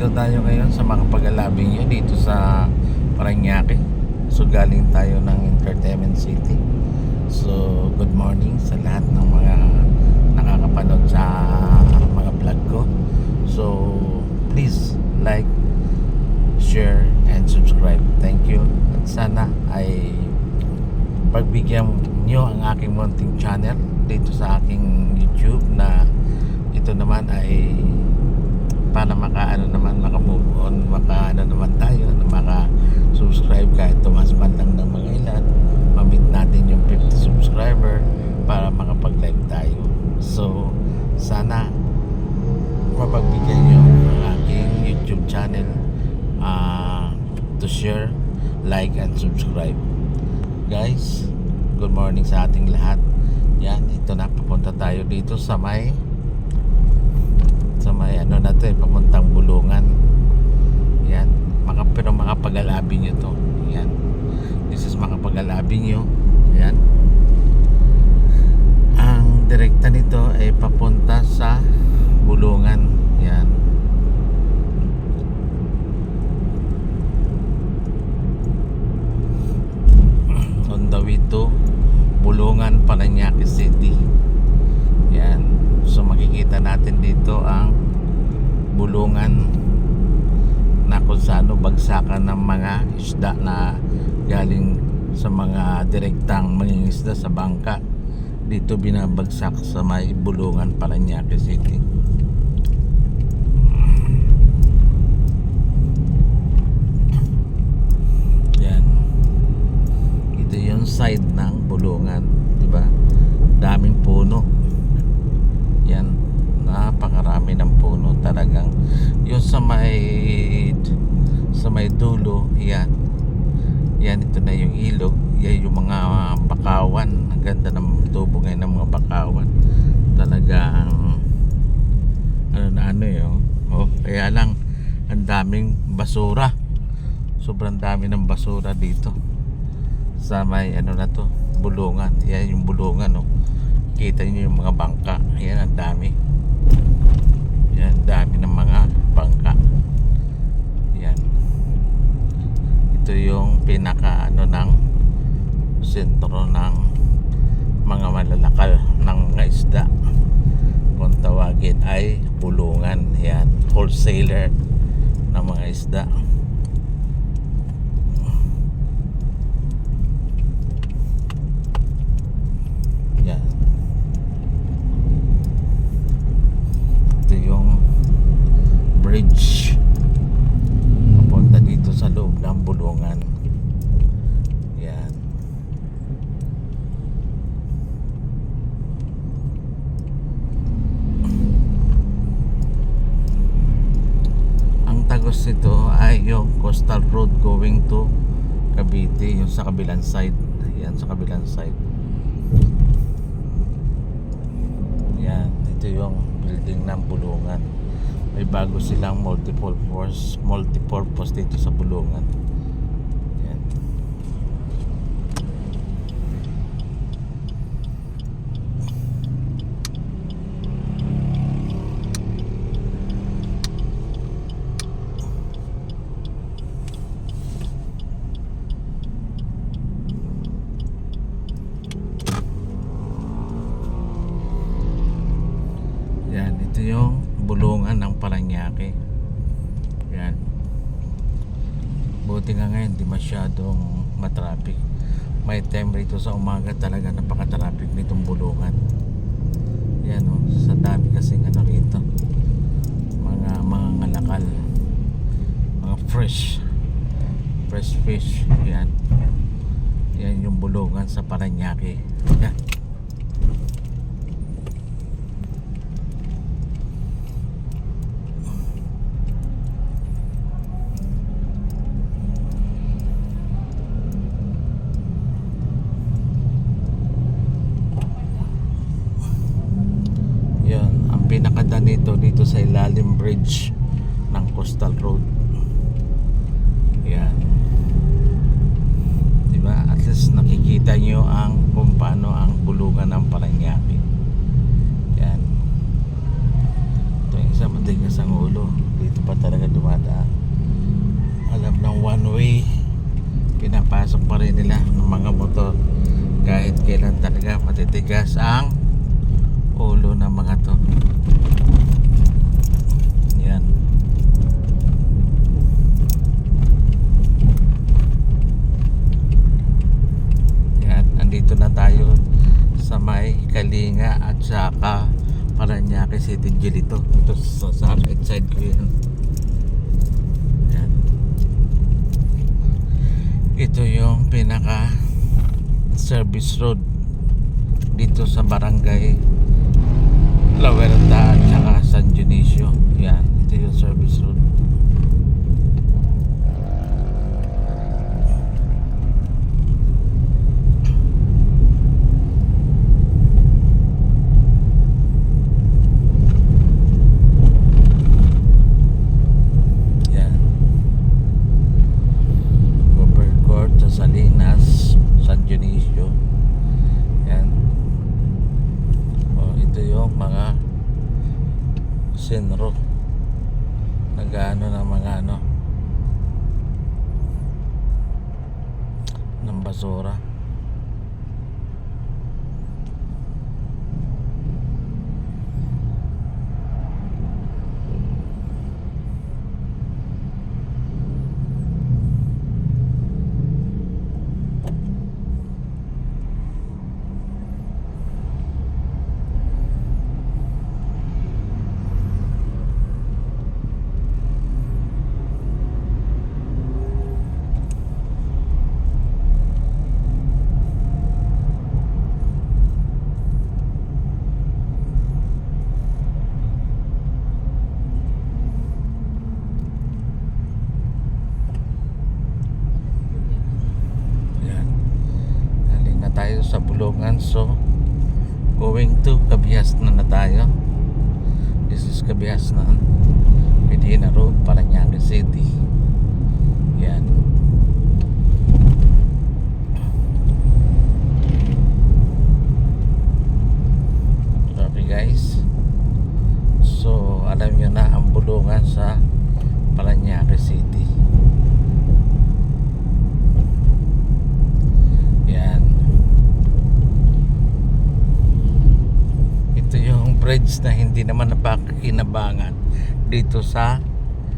Nandito tayo ngayon sa mga pag-alabing nyo dito sa Parañaque. So galing tayo ng Entertainment City. So good morning sa lahat ng mga nakakapanood sa mga vlog ko. So please like, share, and subscribe. Thank you. At sana ay pagbigyan nyo ang aking munting channel dito sa aking YouTube, na ito naman ay para maka-move on, naman tayo, na maka-subscribe kahit tumas man lang ng mga ilan, ma-meet natin yung 50 subscriber para makapag-live tayo. So sana mapagbigyan nyo ang aking YouTube channel to share, like, and subscribe. Guys, good morning sa ating lahat. Yan, ito na, papunta tayo dito sa may ano na to, papuntang Bulungan. Yan, pero Makapagal-Avenue nyo to. Yan, this is Makapagal-Avenue nyo. Yan, ang direkta nito ay papunta sa Bulungan. Yan, on the way to Bulungan, Parañaque City. Yan, so makikita natin dito ang Bulungan na kung saan bagsakan ng mga isda na galing sa mga direktang mangingisda sa bangka. Dito binabagsak sa may Bulungan, Parañaque City. Yan, ito yung side ng Bulungan, di ba? Daming puno. Yan, napakarami ng puno talagang. Yung sa may dulo, yan, ito na yung ilog. Yan yung mga bakawan. Ang ganda ng tubo ngayon ng mga bakawan. Talagang ano yun. Kaya lang ang daming basura. Sobrang dami ng basura dito sa may na to, Bulungan. Yan yung Bulungan, kita nyo yung mga bangka. Ayan, ang dami. Yan, dami ng mga bangka. Yan, ito yung pinaka ng sentro ng mga malalakal ng mga isda. Kung tawagin ay Bulungan. Yan, wholesaler ng mga isda. Bridge papunta dito sa loob ng Bulungan. Yan, ang tagos nito ay yung coastal road going to Cavite, yung sa kabilang side. Yan, sa kabilang side. Yan, ito yung building ng Bulungan. May bago silang multipurpose dito sa Bulungan. Yan. Yan, ito yung Bulungan ng Parañaque. Yan, buti nga ngayon di masyadong matraffic. May time rito sa umaga talaga napaka-traffic nitong Bulungan. Yan, sa dami kasing rito, mga ngalakal, mga fresh fish. Yan, yan yung Bulungan sa Parañaque. Yan, pinakadaan dito sa ilalim bridge ng coastal road. Yan, diba? At least nakikita nyo kung paano ang Bulungan ng Parañaque. Yan, ito yung isa matigas ang ulo. dito pa talaga dumadaan. Alam ng one way, pinapasok pa rin nila ng mga motor kahit kailan talaga matitigas ang ulo ng mga to. Yan. Yan, andito na tayo sa may Kalinga at saka Parañaque City Gilito. Ito sa right side ko yan. Yan. Ito yung pinaka service road dito sa barangay La Huerta at saka San Dionisio. Yan, ito yung service road. Salinas, San Dionisio. Yan. O, ito yung mga sentro nag-ano ng mga ng basura. Tayo sa Bulungan, so going to Cabiasnan na tayo. This is Cabiasnan, Medina Road, Parañaque City. Yan. Okay guys, so alam nyo na ang Bulungan sa Parañaque City. Bridge na hindi naman napakinabangan dito sa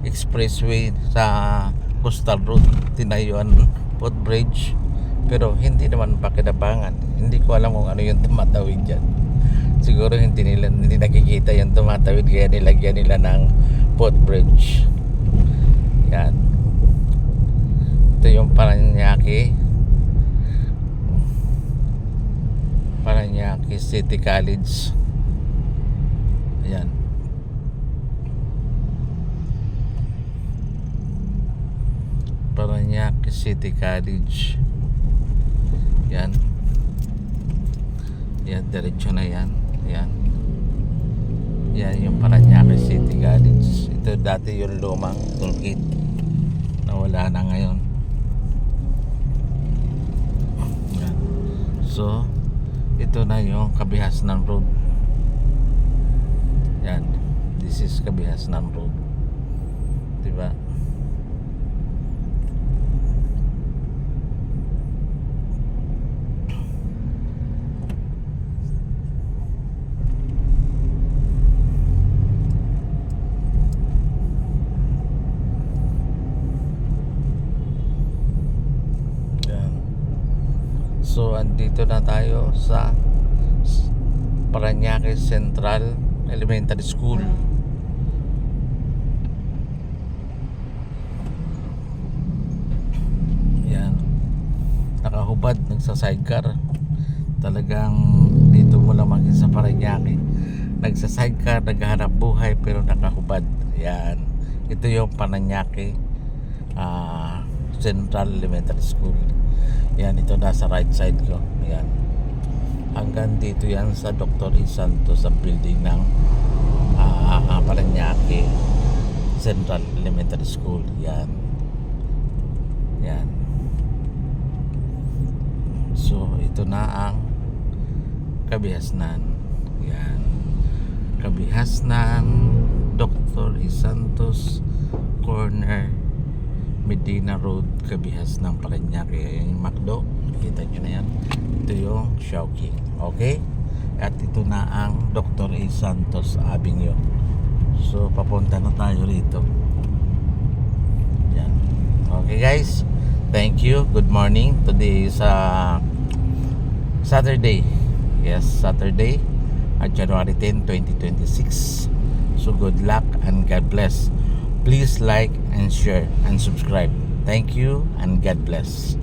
expressway sa Coastal Road, tinayuan footbridge, pero hindi naman napakinabangan. Hindi ko alam kung ano yung tumatawid dyan. Siguro hindi nakikita yung tumatawid kaya nilagyan nila ng footbridge. Yan, ito yung Parañaque City College. Ayan. Parañaque City College. Yan. Yan, diretso na yan. Yan. Yan yung Parañaque City College. Ito dati yung lumang toolkit na wala na ngayon. Yan. So, ito na yung Cabiasnan Road. Yan, this is Cabiasnan Road, diba? Yan. So andito na tayo sa Parañaque Central Elementary School. Yan, nakahubad, nagsa-sidecar. Talagang dito mo lang makita sa Parañaque, nagsa-sidecar, naghahanap buhay pero nakahubad. Yan, ito yung Parañaque Central Elementary School. Yan, ito nasa right side ko. Yan, hanggang dito yan sa Dr. E. Santos sa building ng Parañaque Central Elementary School. Yan. Yan. So ito na ang Cabiasnan. Yan, Cabiasnan Dr. Santos Corner, Medina Road, Kabihas ng Parañaque. Ayan yung McDo, nakita nyo na yan. Ito yung Chowking, okay? At ito na ang Dr. Santos Avenue. So papunta na tayo rito. Yan. Okay guys, thank you, good morning. Today is Saturday. Yes, Saturday, January 10, 2026. So good luck and God bless. Please like and share and subscribe. Thank you and God bless.